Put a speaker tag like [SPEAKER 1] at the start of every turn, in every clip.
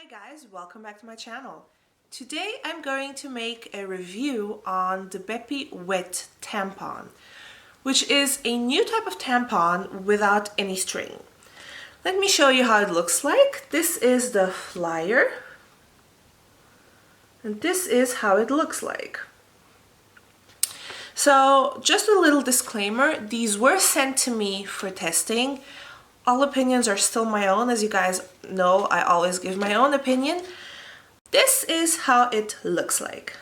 [SPEAKER 1] Hi guys, welcome back to my channel. Today I'm going to make a review on the Beppy Wet Tampon, which is a new type of tampon without any string. Let me show you how it looks like. This is the flyer, and this is how it looks like. So just a little disclaimer, these were sent to me for testing. All opinions are still my own. As you guys know, I always give my own opinion. This is how it looks like.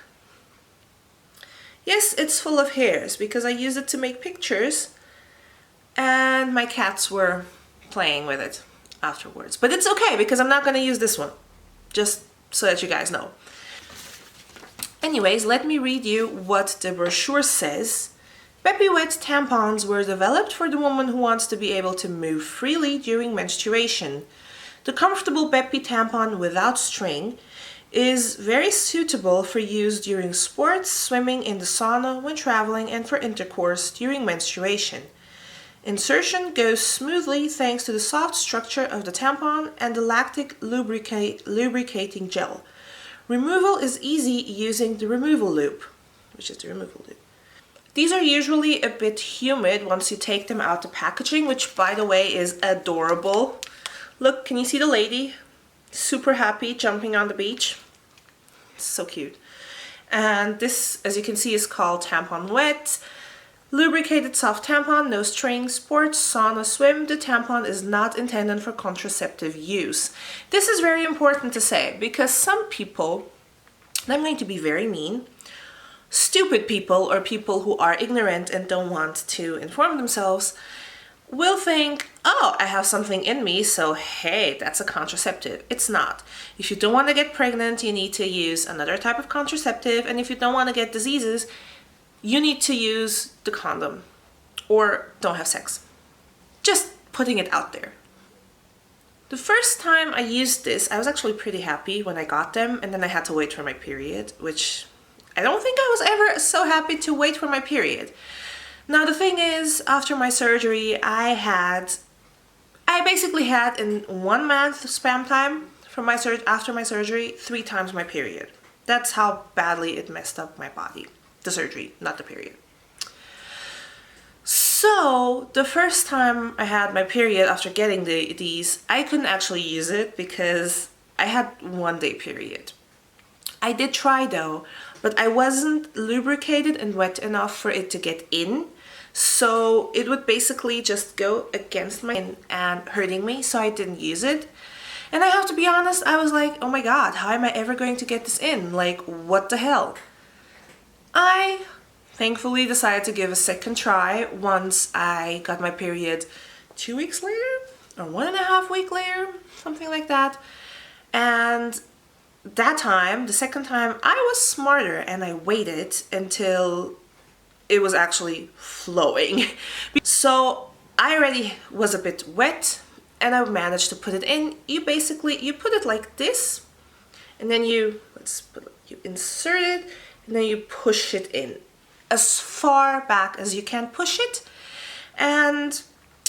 [SPEAKER 1] Yes, it's full of hairs because I used it to make pictures and my cats were playing with it afterwards. But it's okay because I'm not going to use this one, just so that you guys know. Anyways, let me read you what the brochure says. Beppy Wet tampons were developed for the woman who wants to be able to move freely during menstruation. The comfortable Beppy tampon without string is very suitable for use during sports, swimming, in the sauna, when traveling, and for intercourse during menstruation. Insertion goes smoothly thanks to the soft structure of the tampon and the lactic lubricating gel. Removal is easy using the removal loop, which is the removal loop. These are usually a bit humid once you take them out the packaging, which by the way is adorable. Look, can you see the lady? Super happy jumping on the beach. It's so cute. And this, as you can see, is called Tampon Wet. Lubricated soft tampon, no string, sports, sauna, swim. The tampon is not intended for contraceptive use. This is very important to say because some people, and I'm going to be very mean, stupid people or people who are ignorant and don't want to inform themselves will think, oh, I have something in me, so hey, that's a contraceptive. It's not. If you don't want to get pregnant, you need to use another type of contraceptive, and if you don't want to get diseases, you need to use the condom or don't have sex. Just putting it out there. The first time I used this, I was actually pretty happy when I got them, and then I had to wait for my period, which I don't think I was ever so happy to wait for my period. Now the thing is, after my surgery, I basically had in 1 month span time from after my surgery 3 times my period. That's how badly it messed up my body. The surgery, not the period. So the first time I had my period after getting these, I couldn't actually use it because I had 1 day period. I did try though, but I wasn't lubricated and wet enough for it to get in. So it would basically just go against my skin and hurting me, so I didn't use it. And I have to be honest, I was like, oh my god, how am I ever going to get this in? Like, what the hell? I thankfully decided to give a second try once I got my period 2 weeks later or 1.5 weeks later, something like that. And that time, the second time, I was smarter and I waited until it was actually flowing. So I already was a bit wet and I managed to put it in. You put it like this and then you insert it and then you push it in as far back as you can push it. And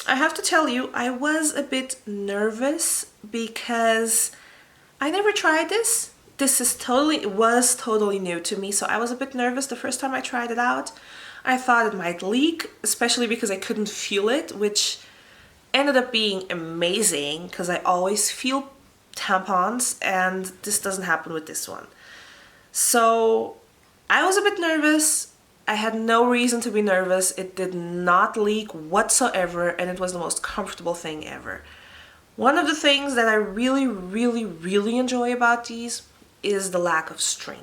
[SPEAKER 1] I have to tell you, I was a bit nervous because I never tried this. This was totally new to me, so I was a bit nervous the first time I tried it out. I thought it might leak, especially because I couldn't feel it, which ended up being amazing because I always feel tampons and this doesn't happen with this one. So I was a bit nervous. I had no reason to be nervous. It did not leak whatsoever and it was the most comfortable thing ever. One of the things that I really, really, really enjoy about these is the lack of string.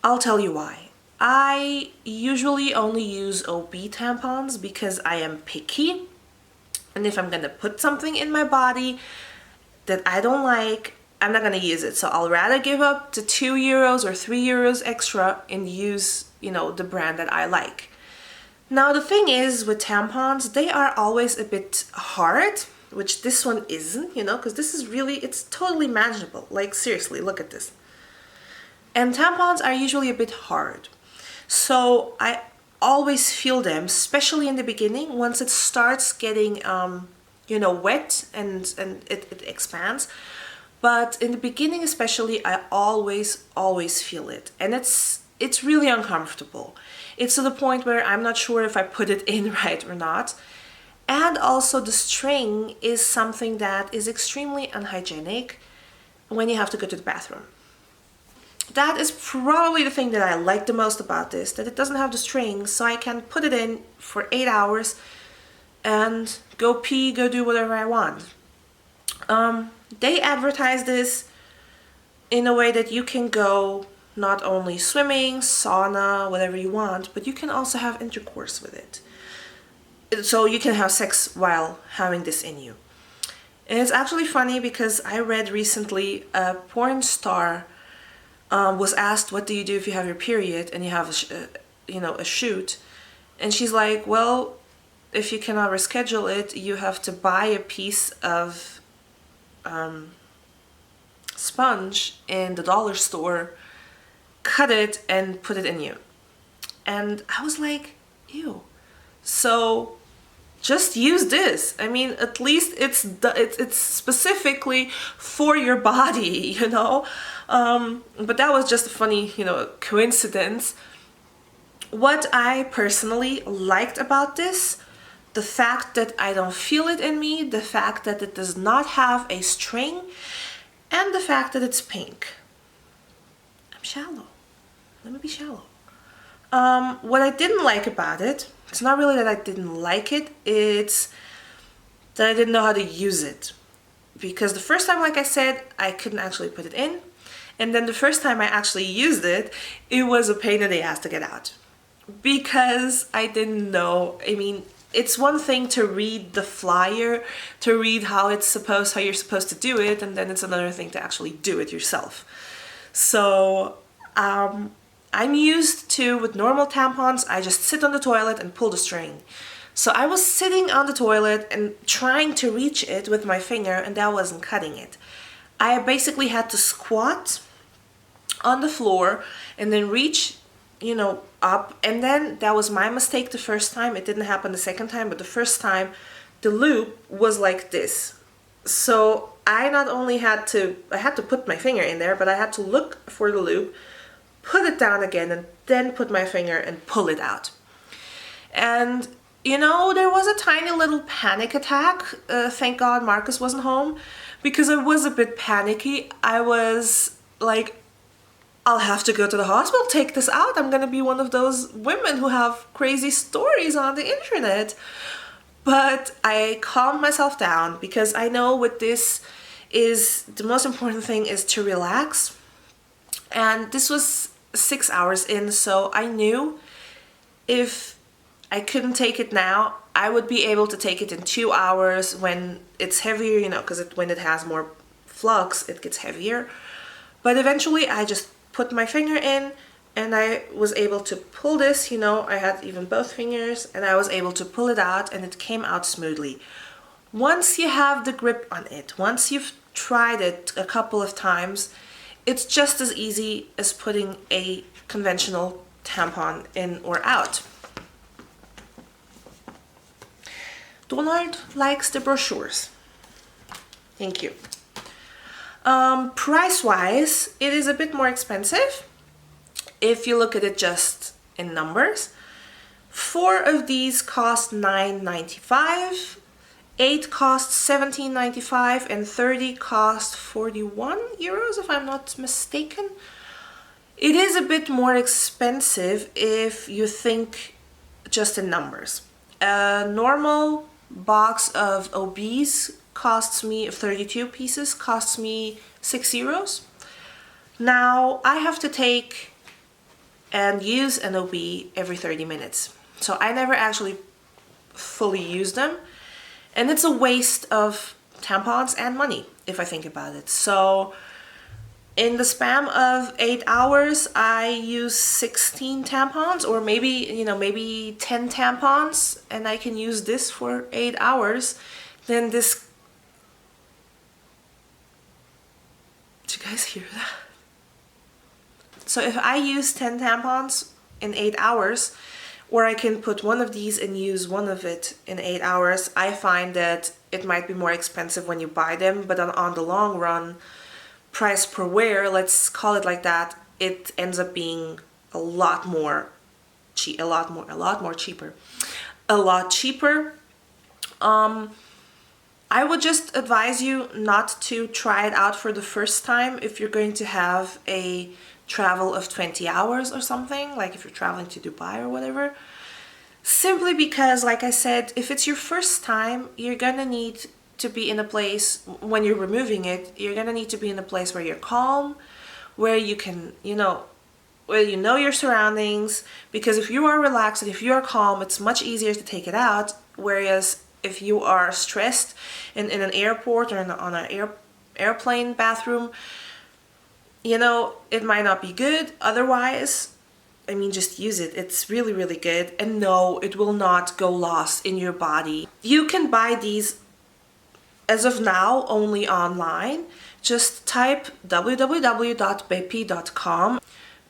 [SPEAKER 1] I'll tell you why. I usually only use OB tampons because I am picky, and if I'm gonna put something in my body that I don't like, I'm not gonna use it. So I'll rather give up the €2 or €3 extra and use, the brand that I like. Now the thing is with tampons, they are always a bit hard, which this one isn't, because this is it's totally manageable. Like seriously, look at this. And tampons are usually a bit hard. So I always feel them, especially in the beginning, once it starts getting, wet and it expands. But in the beginning especially, I always feel it. And it's really uncomfortable. It's to the point where I'm not sure if I put it in right or not. And also the string is something that is extremely unhygienic when you have to go to the bathroom. That is probably the thing that I like the most about this, that it doesn't have the string, so I can put it in for 8 hours and go pee, go do whatever I want. They advertise this in a way that you can go not only swimming, sauna, whatever you want, but you can also have intercourse with it. So you can have sex while having this in you. And it's actually funny because I read recently a porn star was asked, what do you do if you have your period and you have a shoot? And she's like, well, if you cannot reschedule it, you have to buy a piece of sponge in the dollar store, cut it and put it in you. And I was like, ew. So just use this. I mean, at least it's specifically for your body, you know. But that was just a funny, coincidence. What I personally liked about this, the fact that I don't feel it in me, the fact that it does not have a string, and the fact that it's pink. I'm shallow. Let me be shallow. What I didn't like about it, it's not really that I didn't like it, it's that I didn't know how to use it. Because the first time, like I said, I couldn't actually put it in. And then the first time I actually used it, it was a pain in the ass to get out. Because I didn't know, I mean, it's one thing to read the flyer, to read how you're supposed to do it, and then it's another thing to actually do it yourself. So, I'm used to, with normal tampons, I just sit on the toilet and pull the string. So I was sitting on the toilet and trying to reach it with my finger, and that wasn't cutting it. I basically had to squat on the floor and then reach, up. And then that was my mistake the first time. It didn't happen the second time, but the first time the loop was like this. So I had to put my finger in there, but I had to look for the loop, put it down again, and then put my finger and pull it out. And there was a tiny little panic attack. Thank God Marcus wasn't home, because I was a bit panicky. I was like, I'll have to go to the hospital, take this out. I'm gonna be one of those women who have crazy stories on the internet. But I calmed myself down, because I know with this is the most important thing is to relax. And this was 6 hours in, so I knew if I couldn't take it now, I would be able to take it in 2 hours when it's heavier, because when it has more flux, it gets heavier. But eventually I just put my finger in and I was able to pull this, I had even both fingers, and I was able to pull it out, and it came out smoothly. Once you have the grip on it, once you've tried it a couple of times, it's just as easy as putting a conventional tampon in or out. Donald likes the brochures. Thank you. Price-wise, it is a bit more expensive if you look at it just in numbers. 4 of these cost $9.95, 8 cost $17.95, and 30 cost 41 euros, if I'm not mistaken. It is a bit more expensive if you think just in numbers. A normal box of OBs costs me, 32 pieces, costs me 6 euros. Now, I have to take and use an OB every 30 minutes. So I never actually fully use them. And it's a waste of tampons and money, if I think about it. So in the span of 8 hours, I use 16 tampons, or maybe 10 tampons, and I can use this for 8 hours. Then this... Did you guys hear that? So if I use 10 tampons in 8 hours, or I can put one of these and use one of it in 8 hours, I find that it might be more expensive when you buy them, but on the long run, price per wear, let's call it like that, it ends up being a lot more cheaper. I would just advise you not to try it out for the first time if you're going to have a travel of 20 hours or something, like if you're traveling to Dubai or whatever. Simply because, like I said, if it's your first time, you're gonna need to be in a place, when you're removing it, you're gonna need to be in a place where you're calm, where you can, where you know your surroundings, because if you are relaxed and if you are calm, it's much easier to take it out, whereas if you are stressed in an airport or on an airplane bathroom, it might not be good. Otherwise, I mean, just use it. It's really, really good. And no, it will not go lost in your body. You can buy these, as of now, only online. Just type www.beppy.com.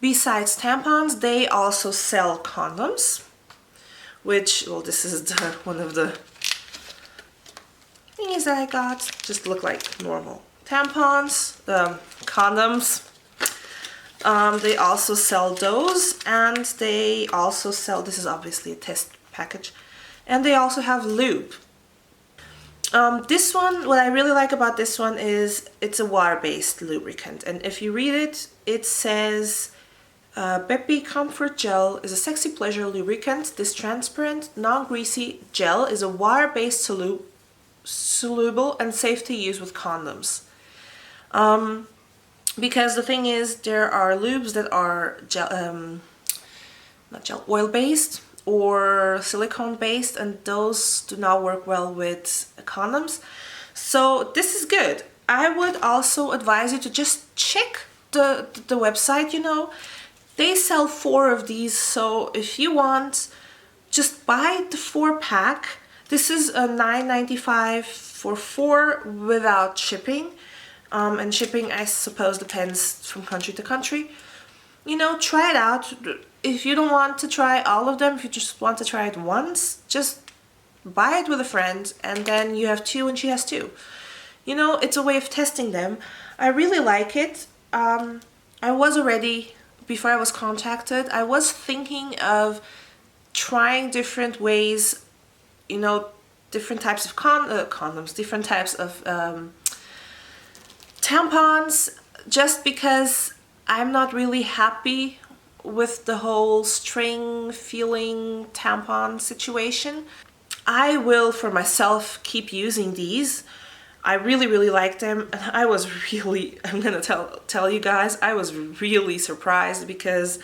[SPEAKER 1] Besides tampons, they also sell condoms, which, well, this is one of the thingies that I got. Just look like normal tampons, condoms. They also sell those, and they also sell, this is obviously a test package, and they also have lube. This one, what I really like about this one is it's a water-based lubricant, and if you read it, it says Beppy Comfort Gel is a sexy pleasure lubricant. This transparent, non-greasy gel is a water-based soluble and safe to use with condoms. Because the thing is, there are lubes that are oil-based or silicone-based, and those do not work well with condoms. So this is good. I would also advise you to just check the website, They sell 4 of these, so if you want, just buy the 4-pack. This is a $9.95 for 4 without shipping. And shipping, I suppose, depends from country to country. Try it out. If you don't want to try all of them, if you just want to try it once, just buy it with a friend, and then you have 2 and she has 2. It's a way of testing them. I really like it. I was already, before I was contacted, I was thinking of trying different ways, different types of condoms, different types of tampons, just because I'm not really happy with the whole string feeling tampon situation. I will, for myself, keep using these. I really, really like them, and I was really, I'm gonna tell you guys, I was really surprised, because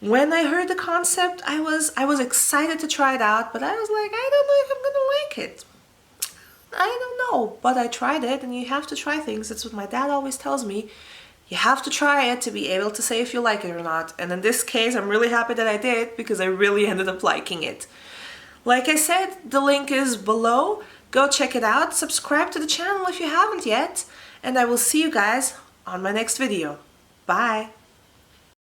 [SPEAKER 1] when I heard the concept, I was excited to try it out, but I was like, I don't know if I'm gonna like it. I don't know, but I tried it, and you have to try things. That's what my dad always tells me. You have to try it to be able to say if you like it or not. And in this case, I'm really happy that I did, because I really ended up liking it. Like I said, the link is below. Go check it out. Subscribe to the channel if you haven't yet. And I will see you guys on my next video. Bye!